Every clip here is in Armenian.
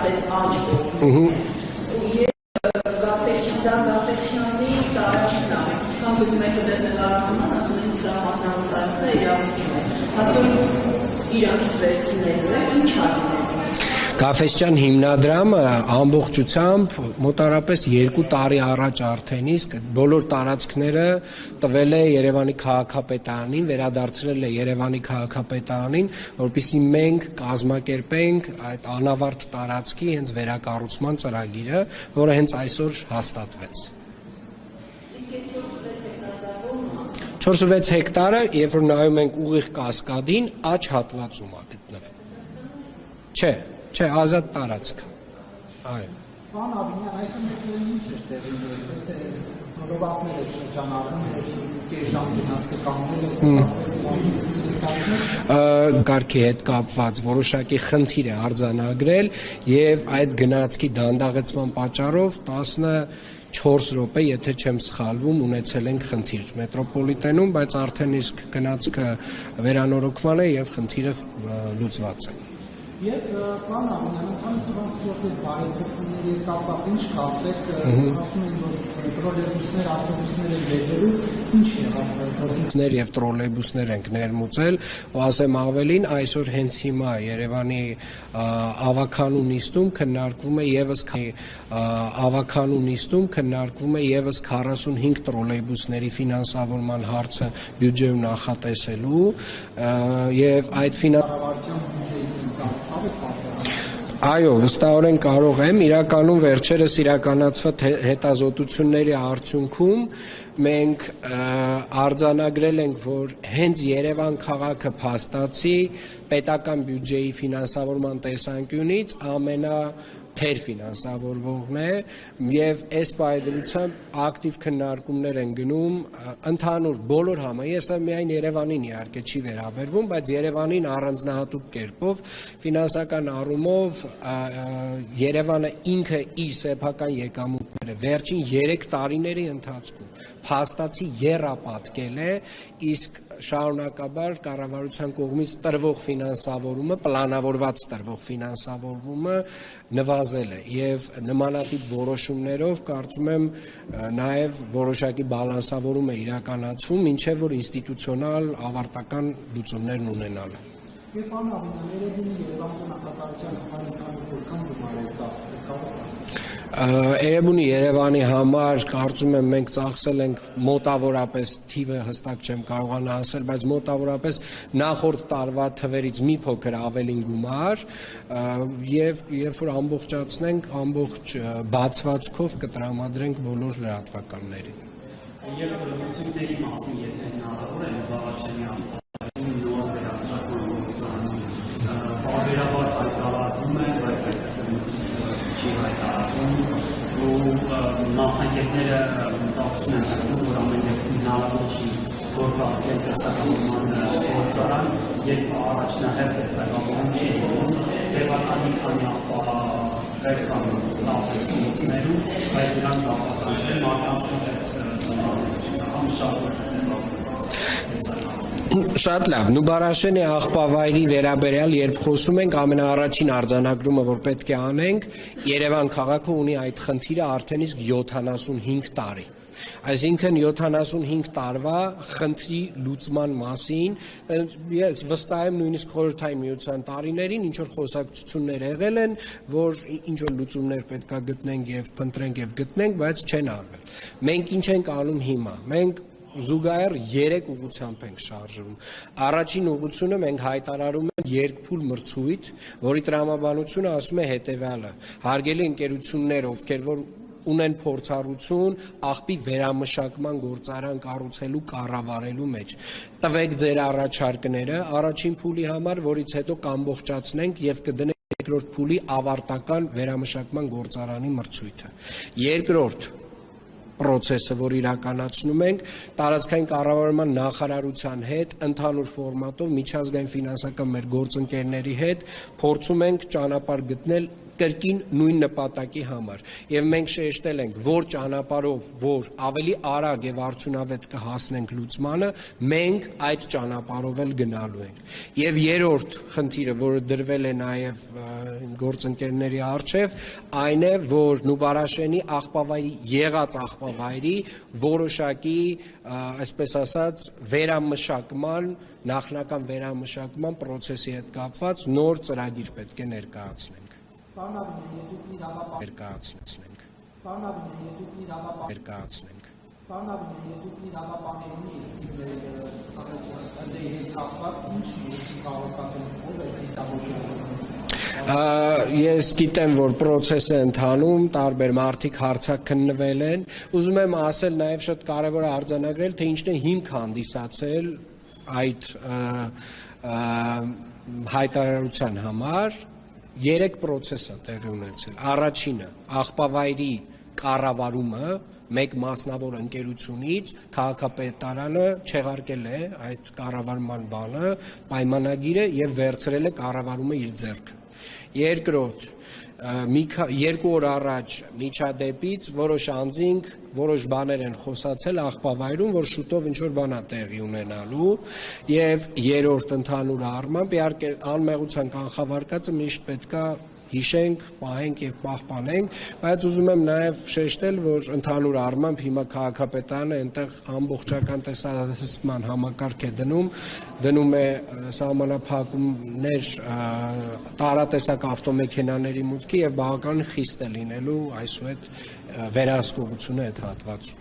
ասեց աճ Գաֆեշյանի տարածքն է, ինչքան գտնում եք դեր նկարահանման, ասում են սա մասնավոր տարածքն է, իրավիճում է, հասկանում իրանցից վերցնելու է, ինչ ալիներ։ Գաֆեսյան հիմնադրամը ամբողջությամբ մոտարապես 2 տարի առաջ արդեն իսկ բոլոր տարածքները տվել է Երևանի քաղաքապետարանին, վերադարձրել է Երևանի քաղաքապետարանին, որպեսզի մենք կազմակերպենք այդ անավարտ տարածքի հենց վերակառուցման ծրագիրը, որը հենց այսօր հաստատվեց։ 4.6 հեկտարը, երբ որ նայում ենք ուղիղ Կասկադին, աջ հատվածում է գտնվում։ Չէ, ազատ տարածք։ Այո։ Պարոն Աբինյան, այսօր մեկ ինչ է տեղի ունեցել, թե նորովատները շրջանառվում են, կես ժամ գնացքը կանգնել կարգի հետ կապված որոշակի խնդիր է արձանագրել եւ այդ գնացքի դանդաղեցման պատճառով 14 րոպե, եթե չեմ սխալվում, ունեցել ենք խնդիր մետրոպոլիտենում, բայց արդեն իսկ գնացքը վերանորոգման է եւ խնդիրը լուծված է։ Եվ պարոն Աբինյան, ընդհանուր տրանսպորտից բարեփոխումների հետ կապված ինչ կասեք, ասում են, որ տրոլեյբուսներ, ավտոբուսներ են բերելու, ինչ եղավ գործընթացներ եւ տրոլեյբուսներ ենք ներմուծել, ու ասեմ ավելին, այսօր հենց հիմա Երևանի ավականու նիստում քննարկվում է եւս 45 տրոլեյբուսների ֆինանսավորման հարցը բյուջեում նախատեսելու եւ այդ Այո, վստահորեն կարող եմ, իրականում վերջերս իրականացված հետազոտությունների արդյունքում մենք արձանագրել ենք, որ հենց Երևան քաղաքը փաստացի պետական բյուջեի ֆինանսավորման տեսանկյունից թեր ֆինանսավորվողն է եւ այս պայմանությամբ ակտիվ քննարկումներ են գնում ընդհանուր բոլոր ես միայն Երևանին իհարկե չի վերաբերվում, բայց Երևանին առանձնահատուկ կերպով ֆինանսական առումով Երևանը ինքը իր սեփական եկամուտները վերջին 3 տարիների ընթացքում փաստացի եռապատկել է, իսկ շարունակաբար կառավարության կողմից տրվող ֆինանսավորումը, պլանավորված տրվող ֆինանսավորումը նվազել է եւ նմանատիպ որոշումներով կարծում եմ նաեւ որոշակի բալանսավորում է իրականացվում, ինչեւ որ ինստիտուցիոնալ ավարտական լուծումներն ունենալը։ Եվ պարոն Աբինյան, Երևանի Երևան կառավարության համար որքան գումար է ծախսել, կարող եք Երևանի Երևանի համար կարծում եմ մենք ծախսել ենք մոտավորապես թիվը հստակ չեմ կարողանա ասել, բայց մոտավորապես նախորդ տարվա թվերից մի փոքր ավելին գումար եւ երբ որ ամբողջացնենք ամբողջ բացվածքով կտրամադրենք բոլոր լրատվականներին։ Եվ լուծումների մասին եթե հնարավոր է Բաղաշենի նոր վերամշակման գործարանի բարբերաբար հայտարարվում է, բայց այդպես չի հայտարարվում ու մասնակիցները մտածում են, որ ամեն դեպքում հնարավոր չի գործարկել տեսականորման գործարան, երբ առաջնահերթ տեսականորում չի եղում, ձևականի քանի աղբահեր կան լավերություններում, բայց դրան կապակցված չէ մարդկանց Շատ լավ, Նուբարաշենի աղբավայրի վերաբերյալ երբ խոսում ենք, ամենաառաջին արձանագրումը, որ պետք է անենք, Երևան քաղաքը ունի այդ խնդիրը արդեն իսկ 75 տարի։ Այսինքն 75 տարվա խնդրի լուծման մասին ես վստահ եմ նույնիսկ խորհրդային միության տարիներին ինչ որ խոսակցություններ եղել են, որ ինչ որ լուծումներ պետք է գտնենք եւ փնտրենք եւ գտնենք, բայց չեն արվել։ Մենք ինչ ենք անում հիմա։ Մենք զուգահեռ 3 ուղղությամբ ենք շարժվում։ Առաջին ուղղությունը մենք հայտարարում ենք երկփուլ մրցույթ, որի տրամաբանությունը ասում է հետեւյալը. հարգելի ընկերություններ, ովքեր որ ունեն փորձառություն աղբի վերամշակման գործարան կառուցելու կառավարելու մեջ, տվեք ձեր առաջարկները առաջին փուլի համար, որից հետո կամբողջացնենք եւ կդնենք երկրորդ փուլի ավարտական վերամշակման գործարանի մրցույթը։ Երկրորդ process-ը, որ իրականացնում ենք, տարածքային կառավարման նախարարության հետ ընդհանուր ֆորմատով միջազգային ֆինանսական մեր գործընկերների հետ փորձում ենք ճանապարհ գտնել կրկին նույն նպատակի համար։ Եվ մենք շեշտել ենք, որ ճանապարհով, որ ավելի արագ եւ արդյունավետ կհասնենք լուծմանը, մենք այդ ճանապարհով էլ գնալու ենք։ Եվ երրորդ խնդիրը, որը դրվել է նաեւ գործընկերների առջև, այն է, որ Նուբարաշենի աղբավայրի եղած աղբավայրի որոշակի, այսպես ասած, վերամշակման, նախնական վերամշակման process-ի հետ կապված նոր ծրագիր պետք է ներկայացնենք։ Ես գիտեմ, որ process-ը ընթանում, տարբեր մարդիկ հարցաքննվել են, ուզում եմ ասել նաև շատ կարևոր է արձանագրել, թե ինչն է հիմք հանդիսացել այդ հայտարարության համար 3 process-ը տեղի ունեցել։ Առաջինը աղբավայրի կառավարումը մեկ մասնավոր ընկերությունից քաղաքապետարանը չեղարկել է այդ կառավարման բանը, պայմանագիրը եւ վերցրել է կառավարումը իր ձեռքը։ Երկրորդ, 2 օր առաջ միջադեպից որոշ անձինք որոշ բաներ են խոսացել աղբավայրում, որ շուտով ինչ-որ բան է տեղի ունենալու, եւ երրորդ ընդհանուր առմամբ իհարկե անմեղության կանխավարկածը միշտ պետքա հիշենք, պահենք եւ պահպանենք, բայց ուզում եմ նաեւ շեշտել, որ ընդհանուր առմամբ հիմա քաղաքապետարանը այնտեղ ամբողջական տեսահսկման համակարգ է դնում է սահմանափակումներ տարատեսակ ավտոմեքենաների մուտքի եւ բավականին խիստ է լինելու այսուհետ վերահսկողությունը այդ հատվածում։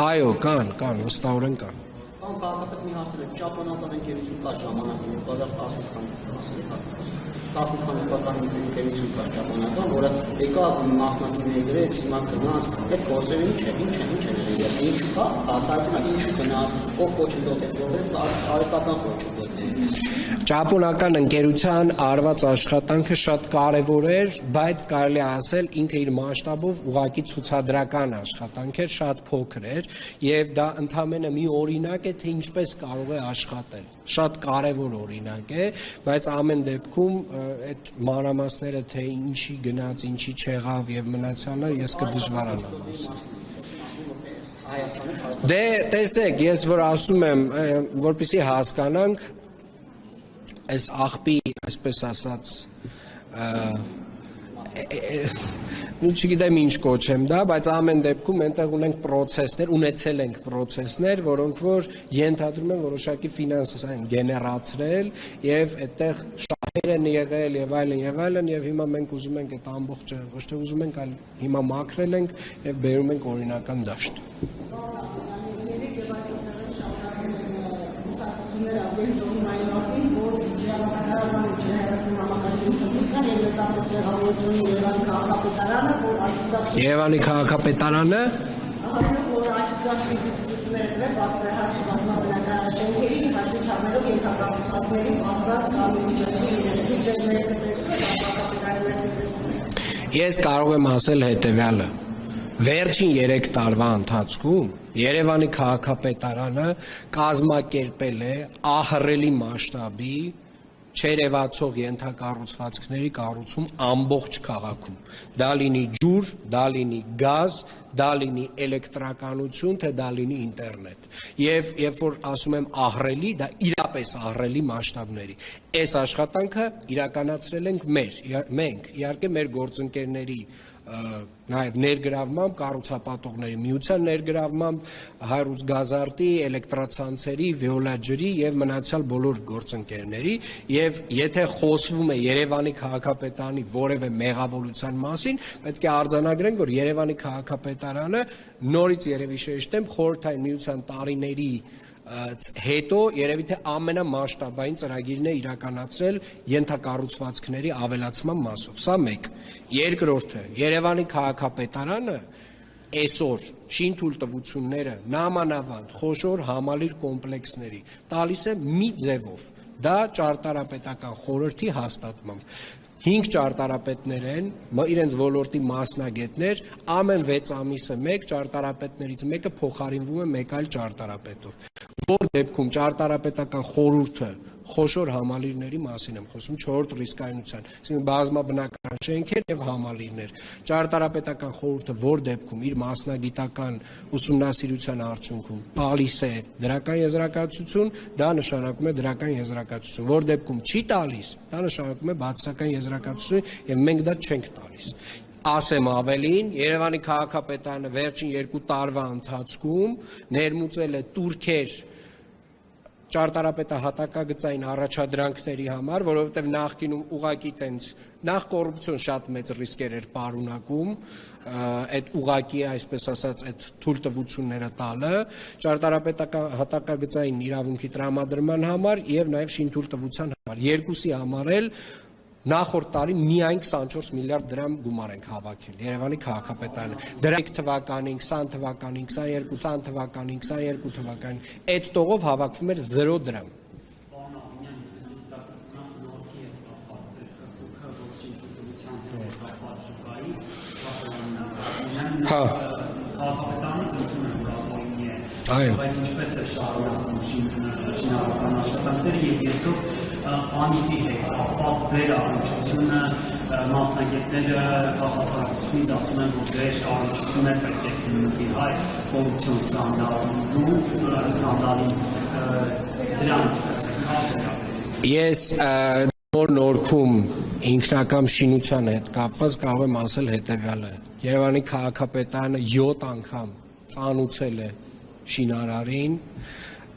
Այո, կան, վստահորեն կան։ Քաղաքապետ մի հարցել է, ճապոնական ընկերություն կա ժամանակին, Ղազախստան 10 թվականին ընկերություն կա ճապոնական, որը եկա մասնակիցների դրեց, հիմա գնաց, այդ գործերը ինչ են եղել, ինչու կա, բացահայտվում է ինչու գնաց, ով խոչընդոտ է, որովհետև արհեստական խոչընդոտ է։ Ճապոնական ընկերության արված աշխատանքը շատ կարևոր էր, բայց կարելի է ասել ինքը իր մասշտաբով ուղղակի ցուցադրական աշխատանք էր, շատ փոքր էր, եւ դա ընդամենը մի օրինակ է, թե ինչպես կարող է աշխատել։ Շատ կարևոր օրինակ է, բայց ամեն դեպքում այդ մանրամասները, թե ինչի գնաց, ինչի չեղավ եւ մնացյալը, ես կդժվարանամ ասել։ Դե տեսեք, ես որ ասում եմ, որպեսզի հասկանանք, այս աղբի, այսպես ասած, չգիտեմ ինչ կոչեմ դա, բայց ամեն դեպքում այնտեղ ունեցել ենք պրոցեսներ, որոնք որ ենթադրում են որոշակի ֆինանսը գեներացրել եւ այդտեղ շահեր են եղել եւ այլն եւ հիմա մենք ուզում ենք այդ ամբողջը ոչ թե ուզում ենք, այլ հիմա մաքրել ենք եւ բերում ենք օրինական դաշտ։ Երևանի քաղաքապետարանը Ես կարող եմ ասել հետևյալը. վերջին 3 տարվա ընթացքում Երևանի քաղաքապետարանը կազմակերպել է ահռելի մասշտաբի չերևացող ենթակառուցվածքների կառուցում ամբողջ քաղաքում։ Դա լինի ջուր, դա լինի գազ, դա լինի էլեկտրականություն, թե դա լինի ինտերնետ։ Եվ երբ որ ասում եմ ահռելի, դա իրապես ահռելի մասշտաբների։ Այս աշխատանքը իրականացրել ենք մենք, իհարկե մեր գործընկերների նաև ներգրավմամբ, կառուցապատողների միության ներգրավմամբ, Հայրուց գազարտի, էլեկտրացանցերի, վիոլաջրի եւ մնացյալ բոլոր գործընկերների, եւ եթե խոսվում է Երևանի քաղաքապետարանի որևէ մեղավորության մասին, պետք է արձանագրենք, որ Երևանի քաղաքապետարանը նորից երևի շեշտեմ խորհրդային միության տարիների հետո երևի թե ամենամասշտաբային ծրագիրն է իրականացրել ենթակառուցվածքների ավելացման մասով։ Սա մեկ։ Երկրորդը, Երևանի քաղաքապետարանը այսօր շինթույլտվությունները նամանավանդ խոշոր համալիր կոմպլեքսների տալիս է մի ձևով։ Դա ճարտարապետական խորհրդի հաստատմամբ։ 5 ճարտարապետներ են, իրենց ոլորտի մասնագետներ, ամեն 6 ամիսը մեկ ճարտարապետներից մեկը փոխարինվում է մեկ այլ ճարտարապետով։ Որ դեպքում ճարտարապետական խորհուրդը խոշոր համալիրների մասին եմ խոսում, 4-րդ ռիսկայնության, այսինքն բազմաբնակարան շենքեր եւ համալիրներ։ Ճարտարապետական խորհուրդը որ դեպքում իր մասնագիտական ուսումնասիրության արդյունքում տալիս է դրական եզրակացություն, դա նշանակում է դրական եզրակացություն, որ դեպքում չի տալիս, դա նշանակում է բացասական եզրակացություն եւ մենք դա չենք տալիս։ Ասեմ ավելին, Երևանի քաղաքապետարանը վերջին 2 տարվա ընթացքում ներմուծել է турքեր ճարտարապետահատակագծային առաջադրանքների համար, որովհետև նախկինում ուղղակի տենց նախ կոռուպցիոն շատ մեծ ռիսկեր էր պարունակում, այդ ուղղակի այսպես ասած այդ թույլտվությունները տալը ճարտարապետական հատակագծային իրավունքի տրամադրման համար եւ նաեւ շինթույլտվության համար, երկուսի համար էլ նախորդ տարի միայն 24 միլիարդ դրամ գումար ենք հավաքել Երևանի քաղաքապետարանը։ Դրանք թվականին, 20 թվականին, 22, 20 թվականին, 22 թվականին այդ տողով հավաքվում էր 0 դրամ։ Հա։ Քաղաքապետարանից ընդունում եմ ռապորտի է, Այո։ բայց ինչպես է շարունակում շինարարական աշխատանքները եւ երկրորդ անիտի հետ կապված ձեր առնչությունը մասնագետները քաղաքասարությունից ասում են, որ ձեր առնչությունը պետք է քննի հայ կոռուպցիոն սկանդալին դրան ինչպես է կապ։ Ես նոր նորքում ինքնակամ շինության հետ կապված կարող եմ ասել հետևյալը. Երևանի քաղաքապետարանը 7 անգամ ծանուցել է շինարարին,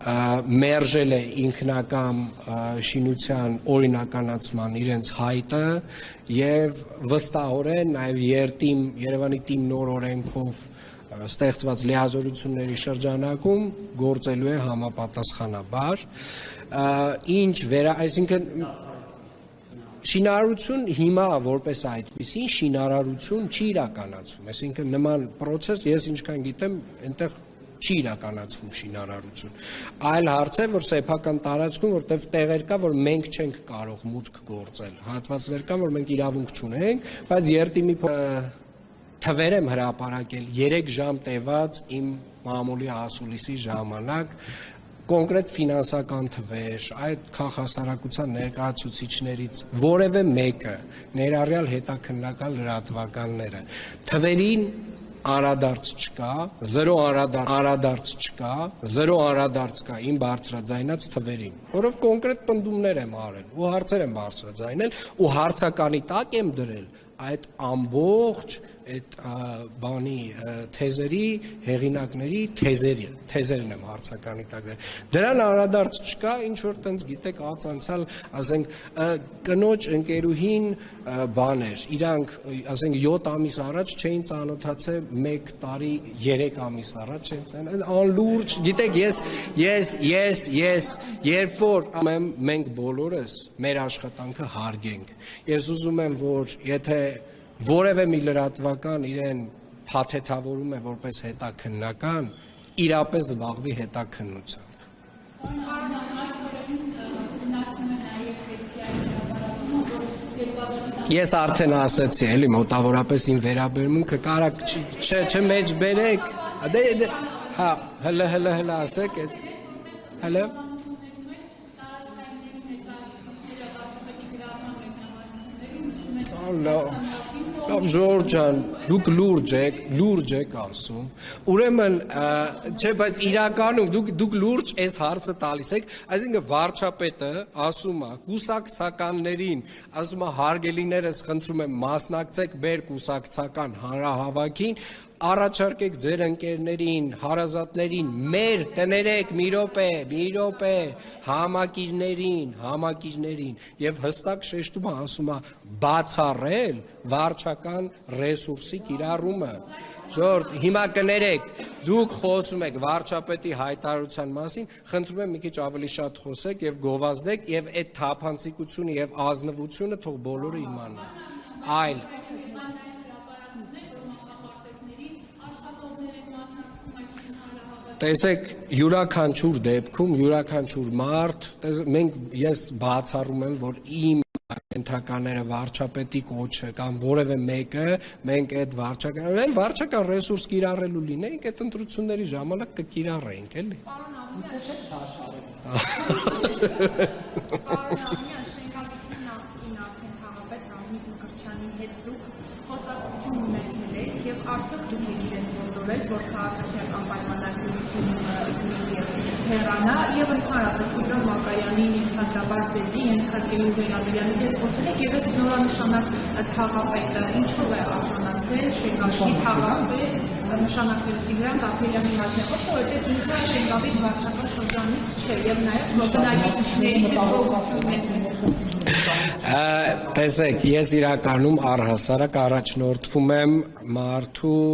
մերժել է ինքնակամ շինության օրինականացման իրենց հայտը եւ վստահորեն նաեւ Երևանի թիմ նոր օրենքով ստեղծված լիազորությունների շրջանակում գործելու է համապատասխանաբար, այսինքն շինարարություն հիմա որպես այդպիսին շինարարություն չի իրականացվում, այսինքն նման process ես ինչքան գիտեմ այնտեղ չի իրականացվում շինարարություն։ Այլ հարց է, որ սեփական տարածքում, որտեղ տեղեր կա, որ մենք չենք կարող մուտք գործել, հատվածներ կան, որ մենք իրավունք չունենք, բայց երթիմի թվեր եմ հրապարակել 3 ժամ տևած իմ մամուլի ասուլիսի ժամանակ կոնկրետ ֆինանսական թվեր, այդ քաղաքասարակության ներկայացուցիչներից որևէ մեկը ներառյալ հետաքննական լրատվականները թվերին անդրադարձ չկա, 0 անդրադարձ չկա, 0 անդրադարձ կա իմ բարձրաձայնած թվերին, որով կոնկրետ պնդումներ եմ արել ու հարցեր եմ բարձրաձայնել ու հարցականի տակ եմ դրել այդ ամբողջ այդ բանի թեզերի հեղինակների թեզերն եմ հարցականի տակ դրել։ Դրան անդրադարձ չկա, ինչ որ տենց գիտեք անցյալ, ասենք կնոջ ընկերուհին բաներ, իրանք ասենք 7 ամիս առաջ չէին ծանոթացել 1 տարի 3 ամիս առաջ չէին անլուրջ, գիտեք ես երբ որ մենք բոլորս մեր աշխատանքը հարգենք, ես ուզում եմ որ եթե որևէ մի լրատվական իրեն փաթեթավորում է որպես հետաքննական, իրապես զբաղվի հետաքննությամբ։ Ես արդեն ասացի, էլի մոտավորապես իմ վերաբերմունքը կարակ չմեջ բերեք, հա, հլը ասեք, հլը Լավ Ժորժ ջան, դուք լուրջ եք ասում, ուրեմն չէ, բայց իրականում դուք լուրջ այս հարցը տալիս եք, այսինքն վարչապետը ասում է կուսակցականներին, ասում է հարգելիներս խնդրում եմ մասնակցեք մեր կուսակցական հանրահավաքին, առաջարկեք ձեր ընկերներին, հարազատներին, մեր կներեք մի րոպե, համակիրներին եւ հստակ շեշտում է ասում է բացառել վարչական ռեսուրսի կիրառումը։ Ժորժ, հիմա կներեք, դուք խոսում եք վարչապետի հայտարարության մասին, խնդրում եմ մի քիչ ավելի շատ խոսեք եւ գովազդեք եւ այդ թափանցիկությունը եւ ազնվությունը թող բոլորը իմանան։ Այլ տեսեք, յուրաքանչյուր դեպքում, յուրաքանչյուր մարդ, ես բացառում եմ, որ իմ ենթակաները վարչապետի կոչը կամ որևէ մեկը մենք այդ վարչական ռեսուրս կիրառելու լինեինք, այդ ընտրությունների ժամանակ կկիրառեինք, էլի։ Պարոն Աղնյան, շենքավիթի նախկին արդեն քաղաքապետ Ռազմիկ Մկրտչյանի հետ դուք խոսակցություն ունեցել եք եւ արդյոք դուք եք իրեն որդորել, որ քաղաքացիական պայմանագրից հեռանա եւ ընդհանրապես Տիգրան Մակայանին ինքնատիպար ձեզի ենթարկելու վերաբերյալ հետ խոսել եք եւ այդ նորանշանակ քաղաքապետը ինչով է արժանացել շենքավիթի քաղաքապետ նշանակվել Տիգրան Բաբելյանի մասնախոս, որովհետև ինքը շենքավիթ վարչական շրջանից չէ եւ նաեւ բնակիչների դժգոհություններն են։ Տեսեք, ես իրականում առհասարակ առաջնորդվում եմ մարդու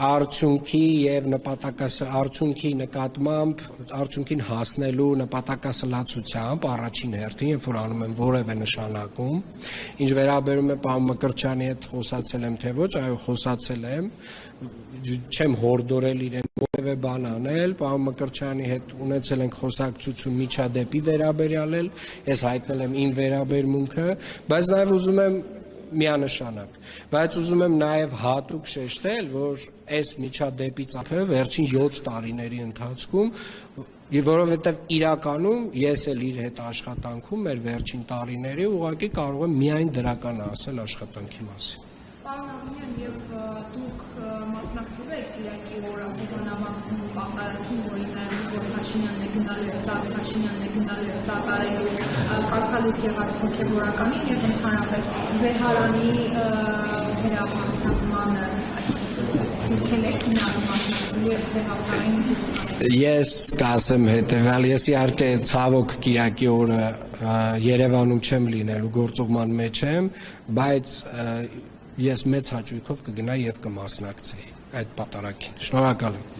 արդյունքի եւ արդյունքի նկատմամբ արդյունքին հասնելու նպատակասլացությամբ առաջին հերթին, երբ որ անում եմ որևէ նշանակում, ինչ վերաբերում է պարոն Մկրտչյանի հետ խոսացել եմ թե ոչ, այո, խոսացել եմ, չեմ հորդորել իրեն որևէ բան անել, պարոն Մկրտչյանի հետ ունեցել ենք խոսակցություն միջադեպի վերաբերյալ, ես հայտնել եմ իմ վերաբերմունքը, բայց նաեւ ուզում եմ միանշանակ, բայց ուզում եմ նաև հատուկ շեշտել, որ այս միջադեպից ապա վերջին 7 տարիների ընթացքում, որովհետև իրականում ես էլ իր հետ աշխատանքում մեր վերջին տարիների ուղղակի կարող եմ միայն դրական ասել աշխատանքի մասին։ Պարոն Աղնյան, եւ դուք մասնակցել եք Կիրակի օրը հուժանավակում պահպանին, որի նաեւ որ Փաշինյանն է գնալու եւ Փաշինյանն է գնալու եւ սատարելու կարգալուց եղած հոգեվորականին եւ ընդհանրապես Զեհարանի վերաբացմանը դուքել եք մասնակցելու եւ Զեհարային Ես կասեմ հետեւյալ, ես իհարկե ցավոք Կիրակի օրը Երևանում չեմ լինելու, գործուղման մեջ եմ, բայց ես մեծ հաճույքով կգնայի եւ կմասնակցեի այդ պատարագին։ Շնորհակալ եմ։